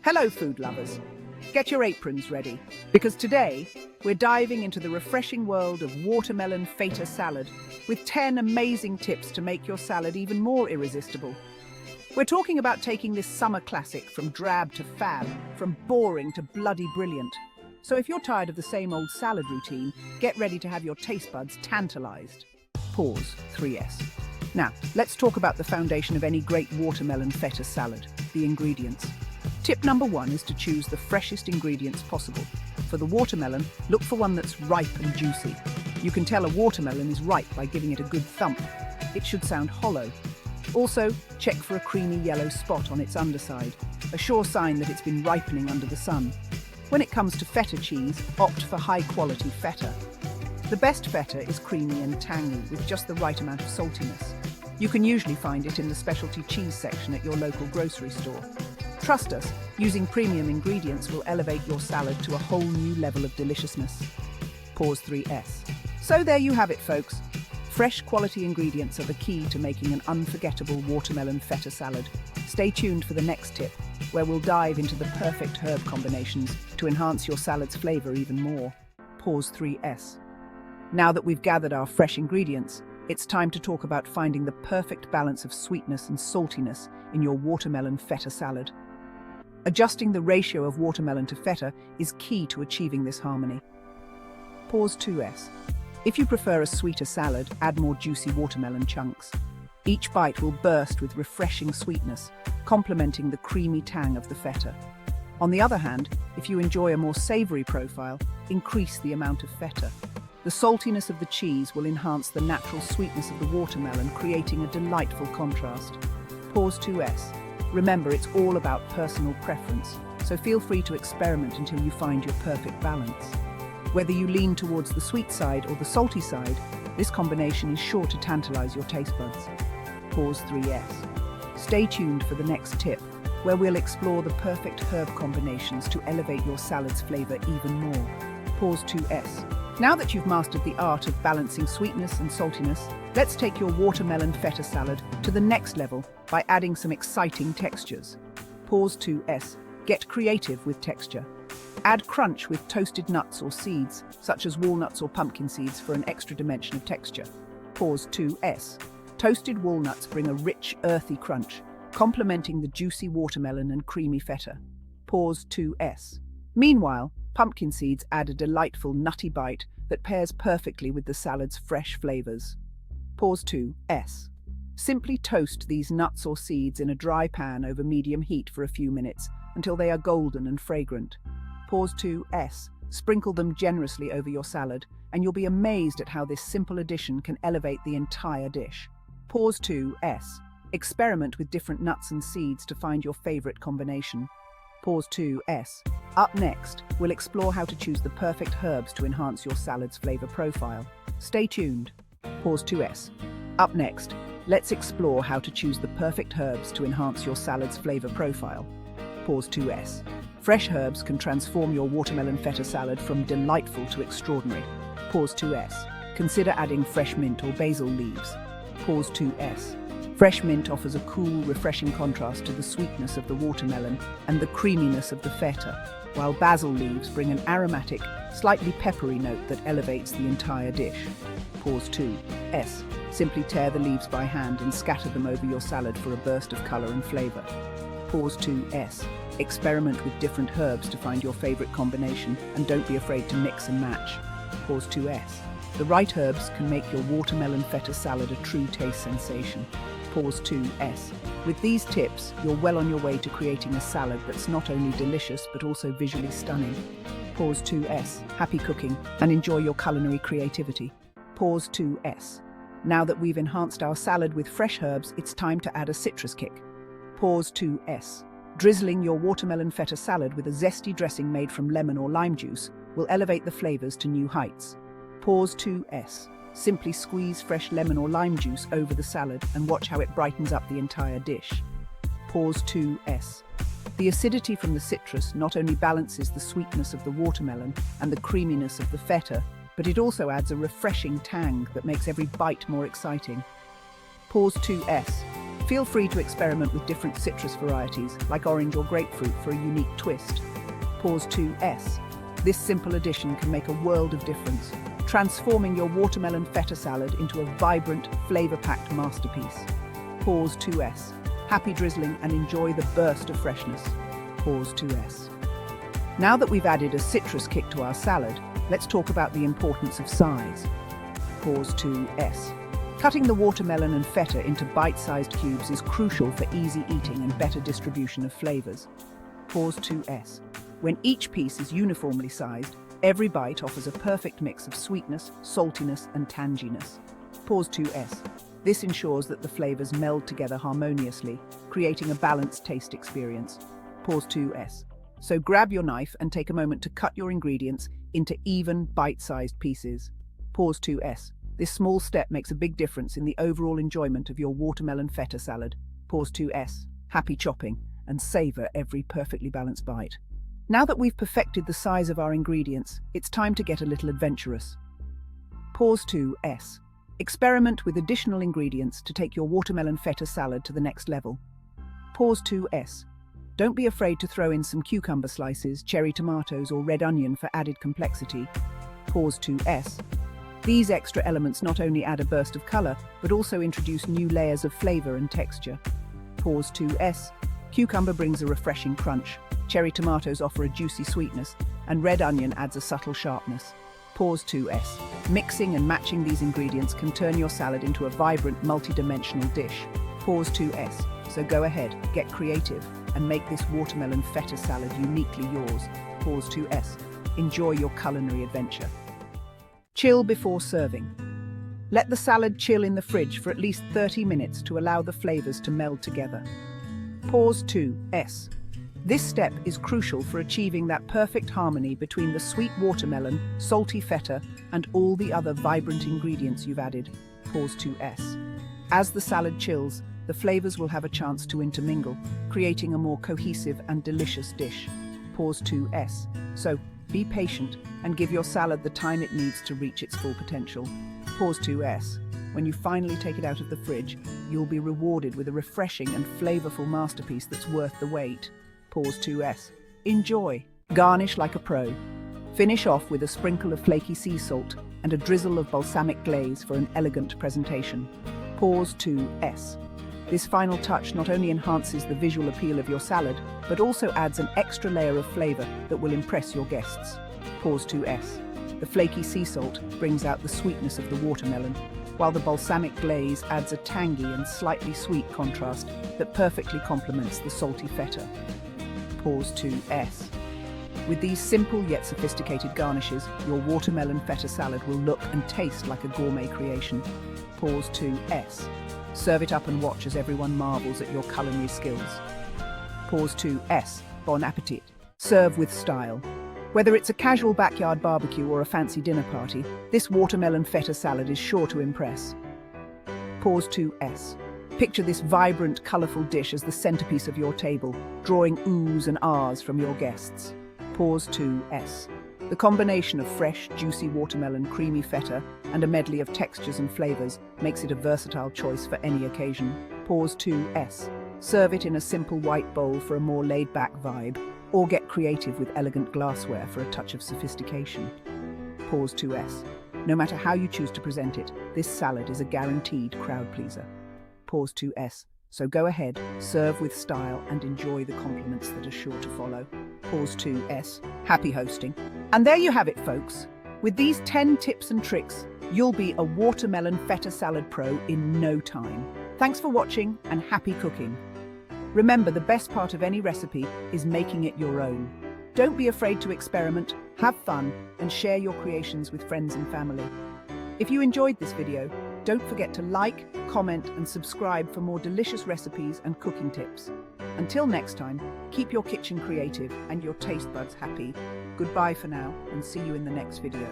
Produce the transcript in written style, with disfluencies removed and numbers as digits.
Hello, food lovers. Get your aprons ready, because today we're diving into the refreshing world of watermelon feta salad with 10 amazing tips to make your salad even more irresistible. We're talking about taking this summer classic from drab to fab, from boring to bloody brilliant. So if you're tired of the same old salad routine, get ready to have your taste buds tantalized. Pause 3S. Now, let's talk about the foundation of any great watermelon feta salad, the ingredients. Tip number 1 is to choose the freshest ingredients possible. For the watermelon, look for one that's ripe and juicy. You can tell a watermelon is ripe by giving it a good thump. It should sound hollow. Also, check for a creamy yellow spot on its underside, a sure sign that it's been ripening under the sun. When it comes to feta cheese, opt for high-quality feta. The best feta is creamy and tangy with just the right amount of saltiness. You can usually find it in the specialty cheese section at your local grocery store. Trust us, using premium ingredients will elevate your salad to a whole new level of deliciousness. Pause 3S. So there you have it, folks. Fresh quality ingredients are the key to making an unforgettable watermelon feta salad. Stay tuned for the next tip, where we'll dive into the perfect herb combinations to enhance your salad's flavor even more. Pause 3S. Now that we've gathered our fresh ingredients, it's time to talk about finding the perfect balance of sweetness and saltiness in your watermelon feta salad. Adjusting the ratio of watermelon to feta is key to achieving this harmony. Pause 2S. If you prefer a sweeter salad, add more juicy watermelon chunks. Each bite will burst with refreshing sweetness, complementing the creamy tang of the feta. On the other hand, if you enjoy a more savory profile, increase the amount of feta. The saltiness of the cheese will enhance the natural sweetness of the watermelon, creating a delightful contrast. Pause 2S. Remember, it's all about personal preference, so feel free to experiment until you find your perfect balance. Whether you lean towards the sweet side or the salty side, this combination is sure to tantalize your taste buds. Pause 3S. Stay tuned for the next tip, where we'll explore the perfect herb combinations to elevate your salad's flavor even more. Pause 2S. Now that you've mastered the art of balancing sweetness and saltiness, let's take your watermelon feta salad to the next level by adding some exciting textures. Pause 2S. Get creative with texture. Add crunch with toasted nuts or seeds, such as walnuts or pumpkin seeds, for an extra dimension of texture. Pause 2S. Toasted walnuts bring a rich, earthy crunch, complementing the juicy watermelon and creamy feta. Pause 2S. Meanwhile, pumpkin seeds add a delightful nutty bite that pairs perfectly with the salad's fresh flavors. Pause 2S. Simply toast these nuts or seeds in a dry pan over medium heat for a few minutes until they are golden and fragrant. Pause 2S. Sprinkle them generously over your salad, and you'll be amazed at how this simple addition can elevate the entire dish. Pause 2S. Experiment with different nuts and seeds to find your favorite combination. Pause 2S. Up next, we'll explore how to choose the perfect herbs to enhance your salad's flavor profile. Stay tuned. Pause 2S. Up next, let's explore how to choose the perfect herbs to enhance your salad's flavor profile. Pause 2S. Fresh herbs can transform your watermelon feta salad from delightful to extraordinary. Pause 2S. Consider adding fresh mint or basil leaves. Pause 2S. Fresh mint offers a cool, refreshing contrast to the sweetness of the watermelon and the creaminess of the feta, while basil leaves bring an aromatic, slightly peppery note that elevates the entire dish. Pause 2S. Simply tear the leaves by hand and scatter them over your salad for a burst of color and flavor. Pause 2S. Experiment with different herbs to find your favorite combination, and don't be afraid to mix and match. Pause 2S. The right herbs can make your watermelon feta salad a true taste sensation. Pause 2S. With these tips, you're well on your way to creating a salad that's not only delicious but also visually stunning. Pause 2S. Happy cooking and enjoy your culinary creativity. Pause 2S. Now that we've enhanced our salad with fresh herbs, it's time to add a citrus kick. Pause 2S. Drizzling your watermelon feta salad with a zesty dressing made from lemon or lime juice will elevate the flavors to new heights. Pause 2S. Simply squeeze fresh lemon or lime juice over the salad and watch how it brightens up the entire dish. Pause 2S. The acidity from the citrus not only balances the sweetness of the watermelon and the creaminess of the feta, but it also adds a refreshing tang that makes every bite more exciting. Pause 2S. Feel free to experiment with different citrus varieties, like orange or grapefruit, for a unique twist. Pause 2S. This simple addition can make a world of difference, transforming your watermelon feta salad into a vibrant, flavor-packed masterpiece. Pause 2S. Happy drizzling and enjoy the burst of freshness. Pause 2S. Now that we've added a citrus kick to our salad, let's talk about the importance of size. Pause 2S. Cutting the watermelon and feta into bite-sized cubes is crucial for easy eating and better distribution of flavors. Pause 2S. When each piece is uniformly sized, every bite offers a perfect mix of sweetness, saltiness, and tanginess. Pause 2S. This ensures that the flavors meld together harmoniously, creating a balanced taste experience. Pause 2S. So grab your knife and take a moment to cut your ingredients into even, bite-sized pieces. Pause 2S. This small step makes a big difference in the overall enjoyment of your watermelon feta salad. Pause 2S. Happy chopping, and savor every perfectly balanced bite. Now that we've perfected the size of our ingredients, it's time to get a little adventurous. Pause 2S. Experiment with additional ingredients to take your watermelon feta salad to the next level. Pause 2S. Don't be afraid to throw in some cucumber slices, cherry tomatoes, or red onion for added complexity. Pause 2S. These extra elements not only add a burst of color, but also introduce new layers of flavor and texture. Pause 2S. Cucumber brings a refreshing crunch, cherry tomatoes offer a juicy sweetness, and red onion adds a subtle sharpness. Pause 2S. Mixing and matching these ingredients can turn your salad into a vibrant, multi-dimensional dish. Pause 2S. So go ahead, get creative, and make this watermelon feta salad uniquely yours. Pause 2S. Enjoy your culinary adventure. Chill before serving. Let the salad chill in the fridge for at least 30 minutes to allow the flavors to meld together. Pause 2S. This step is crucial for achieving that perfect harmony between the sweet watermelon, salty feta, and all the other vibrant ingredients you've added. Pause 2S. As the salad chills, the flavors will have a chance to intermingle, creating a more cohesive and delicious dish. Pause 2S. So, be patient and give your salad the time it needs to reach its full potential. Pause 2S. When you finally take it out of the fridge, you'll be rewarded with a refreshing and flavorful masterpiece that's worth the wait. Pause 2S. Enjoy. Garnish like a pro. Finish off with a sprinkle of flaky sea salt and a drizzle of balsamic glaze for an elegant presentation. Pause 2S. This final touch not only enhances the visual appeal of your salad, but also adds an extra layer of flavor that will impress your guests. Pause 2S. The flaky sea salt brings out the sweetness of the watermelon, while the balsamic glaze adds a tangy and slightly sweet contrast that perfectly complements the salty feta. Pause 2S. With these simple yet sophisticated garnishes, your watermelon feta salad will look and taste like a gourmet creation. Pause 2S. Serve it up and watch as everyone marvels at your culinary skills. Pause 2S. Bon appetit. Serve with style. Whether it's a casual backyard barbecue or a fancy dinner party, this watermelon feta salad is sure to impress. Pause 2S. Picture this vibrant, colorful dish as the centerpiece of your table, drawing oohs and ahs from your guests. Pause 2S. The combination of fresh, juicy watermelon, creamy feta, and a medley of textures and flavors makes it a versatile choice for any occasion. Pause 2S. Serve it in a simple white bowl for a more laid-back vibe, or get creative with elegant glassware for a touch of sophistication. Pause 2S. No matter how you choose to present it, this salad is a guaranteed crowd pleaser. Pause 2S. So go ahead, serve with style, and enjoy the compliments that are sure to follow. Pause 2S. Happy hosting. And there you have it, folks. With these 10 tips and tricks, you'll be a watermelon feta salad pro in no time. Thanks for watching and happy cooking. Remember, the best part of any recipe is making it your own. Don't be afraid to experiment, have fun, and share your creations with friends and family. If you enjoyed this video, don't forget to like, comment, and subscribe for more delicious recipes and cooking tips. Until next time, keep your kitchen creative and your taste buds happy. Goodbye for now, and see you in the next video.